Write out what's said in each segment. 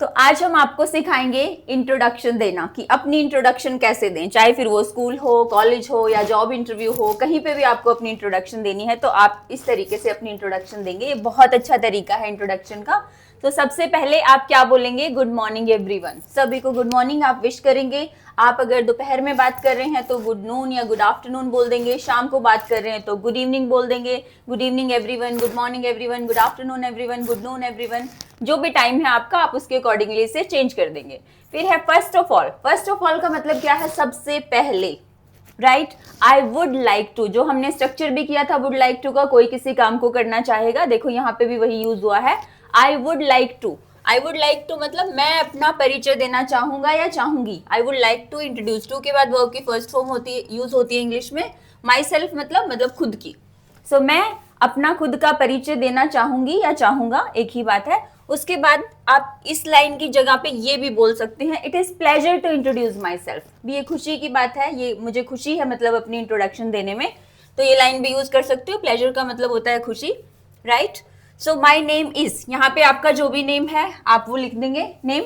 तो आज हम आपको सिखाएंगे इंट्रोडक्शन देना कि अपनी इंट्रोडक्शन कैसे दें, चाहे फिर वो स्कूल हो, कॉलेज हो या जॉब इंटरव्यू हो, कहीं पे भी आपको अपनी इंट्रोडक्शन देनी है तो आप इस तरीके से अपनी इंट्रोडक्शन देंगे। ये बहुत अच्छा तरीका है इंट्रोडक्शन का। तो सबसे पहले आप क्या बोलेंगे? Good morning everyone. सभी को गुड मॉर्निंग आप विश करेंगे। आप अगर दोपहर में बात कर रहे हैं तो गुड नून या गुड आफ्टरनून बोल देंगे। शाम को बात कर रहे हैं तो गुड इवनिंग बोल देंगे। Good evening everyone, good morning everyone, good afternoon everyone, good noon everyone. जो भी टाइम है आपका, आप उसके अकॉर्डिंगली इसे चेंज कर देंगे। फिर है first of all. First of all का मतलब क्या है? सबसे पहले, right. I would like to, जो हमने स्ट्रक्चर भी किया था वुड लाइक टू का, कोई किसी काम को करना चाहेगा, देखो यहाँ पे भी वही यूज हुआ है। I would like to. I would like to मतलब मैं अपना परिचय देना चाहूंगा या चाहूंगी। I would like to introduce, to के बाद वर्ब की फर्स्ट फॉर्म होती है, यूज होती है इंग्लिश में। माई सेल्फ मतलब खुद की। सो मैं अपना खुद का परिचय देना चाहूंगी या चाहूंगा, एक ही बात है। उसके बाद आप इस लाइन की जगह पे ये भी बोल सकते हैं, it is pleasure to introduce myself. ये खुशी की बात है, ये मुझे खुशी है मतलब अपनी इंट्रोडक्शन देने में, तो ये लाइन भी यूज कर सकते हो। प्लेजर का मतलब होता है खुशी, right. So my name is, यहाँ पे आपका जो भी नेम है आप वो लिख देंगे, name.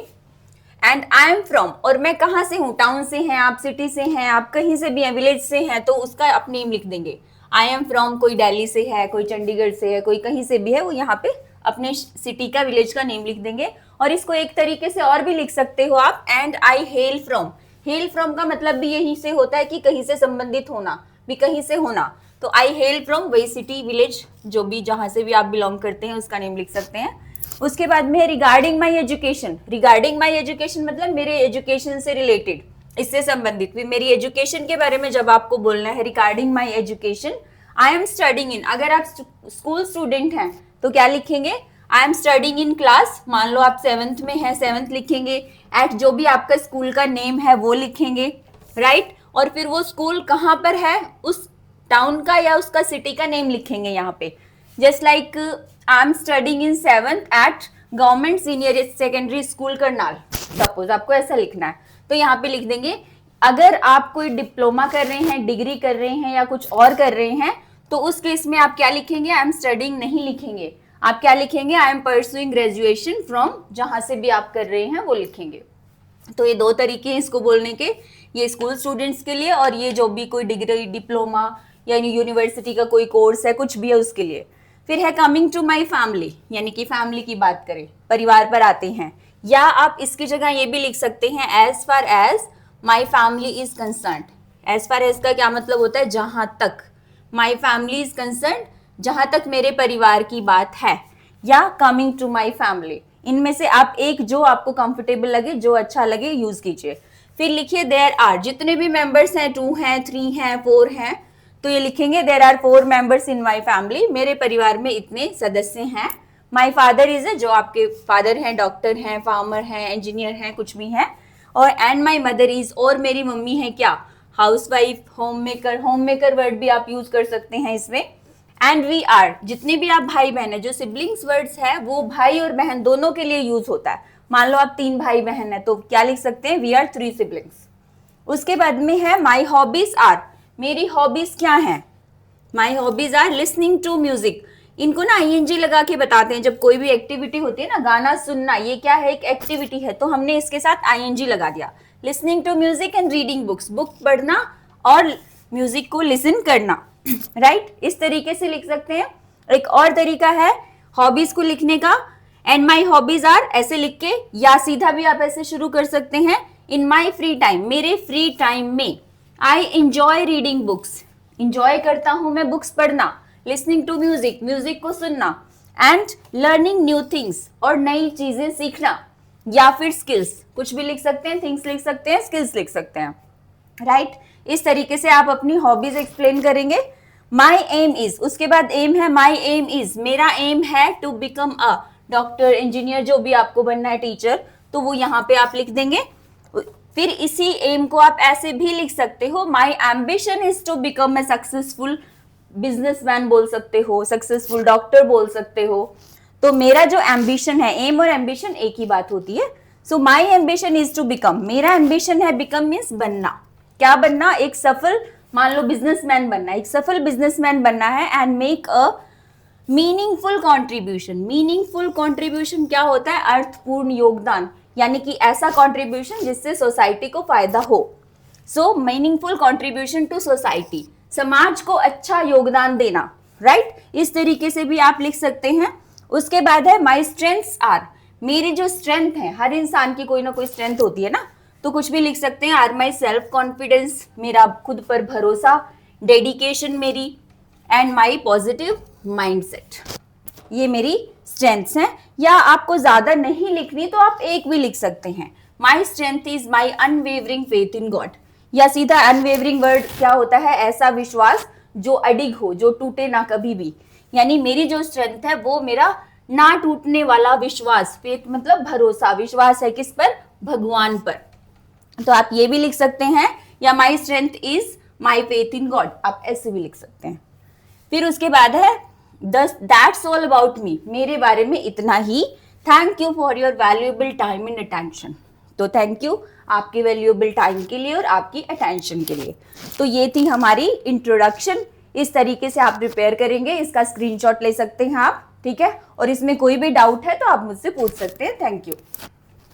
And I am from, और मैं कहाँ से हूँ, टाउन से हैं आप, सिटी से हैं आप, कहीं से भी हैं, विलेज से हैं, तो उसका आप नेम लिख देंगे। आई एम फ्रॉम, कोई दिल्ली से है, कोई चंडीगढ़ से है, कोई कहीं से भी है, वो यहाँ पे अपने सिटी का, विलेज का नेम लिख देंगे। और इसको एक तरीके से और भी लिख सकते हो आप, and I hello from. Hello from का मतलब भी यही से होता है कि कहीं से संबंधित होना, भी कहीं से होना। तो आई हेल फ्रॉम वही सिटी, विलेज, जो भी जहां से भी आप बिलोंग करते हैं उसका नेम लिख सकते हैं। उसके बाद में regarding my education. Regarding my education मतलब मेरे एजुकेशन से रिलेटेड, इससे संबंधित भी, मेरी एजुकेशन के बारे में जब आपको बोलना है, regarding my education. I am studying in, अगर आप स्कूल स्टूडेंट हैं तो क्या लिखेंगे? I am studying in class. मान लो आप 7th में हैं, 7th लिखेंगे। एट जो भी आपका स्कूल का नेम है वो लिखेंगे, राइट। और फिर वो स्कूल कहाँ पर है, उस टाउन का या उसका सिटी का नेम लिखेंगे यहाँ पे। Just like I am studying in 7th eight government senior secondary school Karnal, suppose आपको ऐसा लिखना है तो यहाँ पे लिख देंगे। अगर आप कोई डिप्लोमा कर रहे हैं, डिग्री कर रहे हैं या कुछ और कर रहे हैं तो उस केस में आप क्या लिखेंगे? आई एम स्टडिंग नहीं लिखेंगे, आप क्या लिखेंगे? I am pursuing graduation from, जहां से भी आप कर रहे हैं वो लिखेंगे। तो ये दो तरीके हैं इसको बोलने के, ये स्कूल स्टूडेंट्स के लिए और ये जो भी कोई डिग्री, डिप्लोमा यानी यूनिवर्सिटी का कोई कोर्स है, कुछ भी है उसके लिए। फिर है कमिंग टू माई फैमिली, यानी कि फैमिली की बात करें, परिवार पर आते हैं। या आप इसकी जगह ये भी लिख सकते हैं, as far as my family is concern. As far as का क्या मतलब होता है? जहां तक। माई फैमिली इज कंसर्न, जहां तक मेरे परिवार की बात है। या कमिंग टू माई फैमिली, इनमें से आप एक जो आपको कंफर्टेबल लगे, जो अच्छा लगे यूज कीजिए। फिर लिखिए देयर आर, जितने भी मेंबर्स हैं, 2 हैं, 3 हैं, 4 हैं, तो ये लिखेंगे there are 4 members in my family, मेरे परिवार में इतने सदस्य हैं। माई फादर इज, जो आपके फादर हैं, डॉक्टर हैं, फार्मर हैं, इंजीनियर हैं, कुछ भी हैं। और एंड माई मदर इज, और मेरी मम्मी है क्या? Housewife, home maker. Home maker word भी आप यूज कर सकते हैं इसमें। एंड वी आर, जितने भी आप भाई बहन है, जो सिबलिंग्स वर्ड्स है वो भाई और बहन दोनों के लिए यूज होता है। मान लो आप 3 भाई बहन है तो क्या लिख सकते हैं? We are 3 siblings. उसके बाद में है माई हॉबीज आर, मेरी हॉबीज क्या है? My hobbies are listening to music. इनको ना आईएनजी लगा के बताते हैं जब कोई भी एक्टिविटी होती है ना, गाना सुनना, ये क्या है? एक एक्टिविटी है, तो हमने इसके साथ आईएनजी लगा दिया। Listening to music and reading books, book पढ़ना और म्यूजिक को लिसन करना, राइट। इस तरीके से लिख सकते हैं। एक और तरीका है हॉबीज को लिखने का, एंड माई हॉबीज आर ऐसे लिख के, या सीधा भी आप ऐसे शुरू कर सकते हैं, इन माई फ्री टाइम, मेरे फ्री टाइम में। I enjoy reading books, enjoy करता हूं मैं बुक्स पढ़ना। लिसनिंग टू म्यूजिक, म्यूजिक को सुनना। एंड लर्निंग न्यू थिंग्स, और नई चीजें सीखना। या फिर स्किल्स, कुछ भी लिख सकते हैं, थिंग्स लिख सकते हैं, स्किल्स लिख सकते हैं, राइट। इस तरीके से आप अपनी हॉबीज एक्सप्लेन करेंगे। माई एम इज, उसके बाद एम है, माई एम इज, मेरा एम है to become a doctor, engineer, जो भी आपको बनना है, टीचर, तो वो यहाँ पे आप लिख देंगे। फिर इसी एम को आप ऐसे भी लिख सकते हो, my ambition is to become a successful businessman बोल सकते हो, सक्सेसफुल डॉक्टर बोल सकते हो। तो मेरा जो एम्बिशन है, एम और एम्बिशन एक ही बात होती है। So my ambition is to become, मेरा एम्बिशन है, बिकम मीन्स बनना। क्या बनना? एक सफल, मान लो बिजनेसमैन बनना, एक सफल बिजनेसमैन बनना है। And make a meaningful contribution, meaningful contribution क्या होता है? अर्थपूर्ण योगदान, यानी कि ऐसा कंट्रीब्यूशन जिससे सोसाइटी को फायदा हो। सो मीनिंगफुल कंट्रीब्यूशन टू सोसाइटी, समाज को अच्छा योगदान देना, राइट? इस तरीके से भी आप लिख सकते हैं। उसके बाद है माई स्ट्रेंथ्स आर, मेरी जो स्ट्रेंथ है, हर इंसान की कोई ना कोई स्ट्रेंथ होती है ना, तो कुछ भी लिख सकते हैं। आर माई सेल्फ कॉन्फिडेंस, मेरा खुद पर भरोसा, डेडिकेशन मेरी, एंड माई पॉजिटिव माइंडसेट, ये मेरी स्ट्रेंथ्स हैं। या आपको ज्यादा नहीं लिखनी तो आप एक भी लिख सकते हैं। My strength is my unwavering faith in God, या सीधा अनवेवरिंग वर्ड क्या होता है? ऐसा विश्वास जो अडिग हो, जो टूटे ना कभी भी। यानी मेरी जो स्ट्रेंथ है वो मेरा ना टूटने वाला विश्वास, फेथ मतलब भरोसा, विश्वास है किस पर? भगवान पर। तो आप ये भी लिख सकते हैं, या my strength is my faith in God, आप ऐसे भी लिख सकते हैं। फिर उसके बाद है दैट्स ऑल अबाउट मी, मेरे बारे में इतना ही। Thank you for your valuable time and attention, तो थैंक यू आपके वैल्यूएबल टाइम के लिए और आपकी अटेंशन के लिए। तो ये थी हमारी इंट्रोडक्शन। इस तरीके से आप प्रिपेयर करेंगे, इसका स्क्रीनशॉट ले सकते हैं आप, ठीक है? और इसमें कोई भी डाउट है तो आप मुझसे पूछ सकते हैं। Thank you.